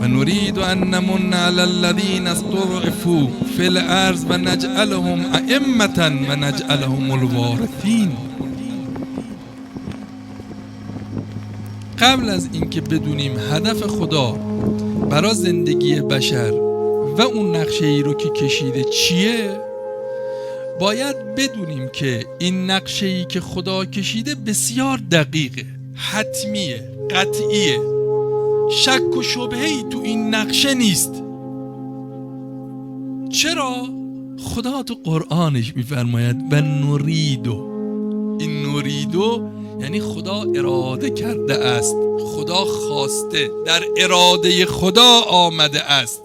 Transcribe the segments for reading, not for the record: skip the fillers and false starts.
و نرید ان نمن علی الذین استضعفوا فی الارض و نجعلهم ائمة و نجعلهم الوارثین. قبل از اینکه بدونیم هدف خدا برای زندگی بشر و اون نقشه ای رو که کشیده چیه، باید بدونیم که این نقشه ای که خدا کشیده بسیار دقیقه، حتمیه، قطعیه، شک و شبهه‌ای تو این نقشه نیست. چرا؟ خدا تو قرآنش میفرماید و نریدو. این نریدو یعنی خدا اراده کرده است، خدا خواسته، در اراده خدا آمده است.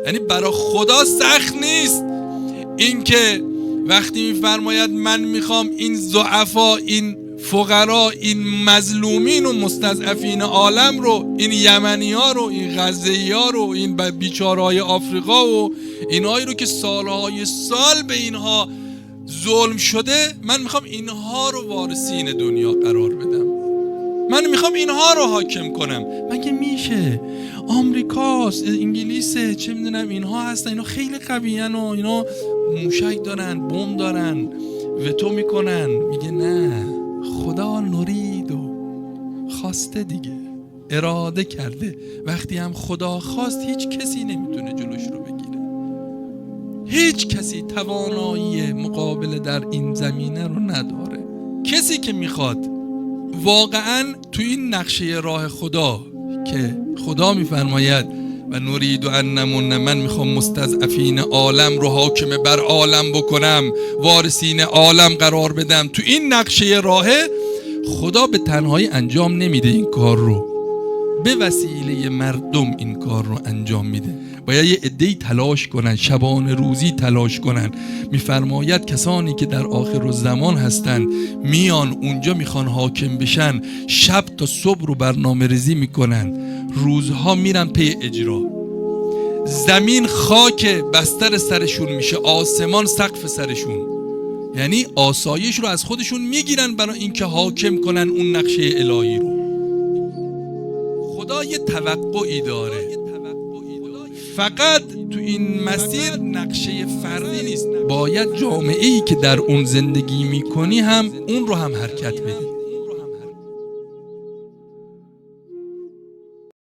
یعنی برای خدا سخت نیست این که وقتی میفرماید من میخوام این ضعفا، این فقرا، این مظلومین و مستضعفین عالم رو، این یمنی ها رو، این غزه‌ای ها رو، این بیچارهای آفریقا و اینهایی رو که سالهای سال به اینها ظلم شده، من میخوام اینها رو وارثین دنیا قرار بدم، من میخوام اینها رو حاکم کنم. مگه میشه؟ آمریکاست، انگلیسه، چه میدونم اینها هستن، اینا خیلی قویان و اینا موشک دارن، بمب دارن، وتو میکنن. میگه نه، خدا نرید و خواسته دیگه، اراده کرده. وقتی هم خدا خواست هیچ کسی نمیتونه جلوش رو بگیره، هیچ کسی توانایی مقابله در این زمینه رو نداره. کسی که میخواد واقعا تو این نقشه راه خدا که خدا میفرماید و نرید ان نمن، من میخوام مستضعفین عالم رو حاکم بر عالم بکنم، وارثین عالم قرار بدم، تو این نقشه راه خدا به تنهایی انجام نمیده این کار رو، به وسیله مردم این کار رو انجام میده. باید یه عده‌ای تلاش کنن، شبانه روزی تلاش کنن. میفرماید کسانی که در آخر الزمان هستن میان اونجا میخوان حاکم بشن، شب تا صبح رو برنامه ریزی میکنن، روزها میرن پی اجرا. زمین خاک بستر سرشون میشه، آسمان سقف سرشون. یعنی آسایش رو از خودشون میگیرن برای اینکه حاکم کنن اون نقشه الهی رو. خدا یه توقعی داره، فقط تو این مسیر نقشه فردی نیست، باید جامعه‌ای که در اون زندگی میکنی هم اون رو هم حرکت بدی.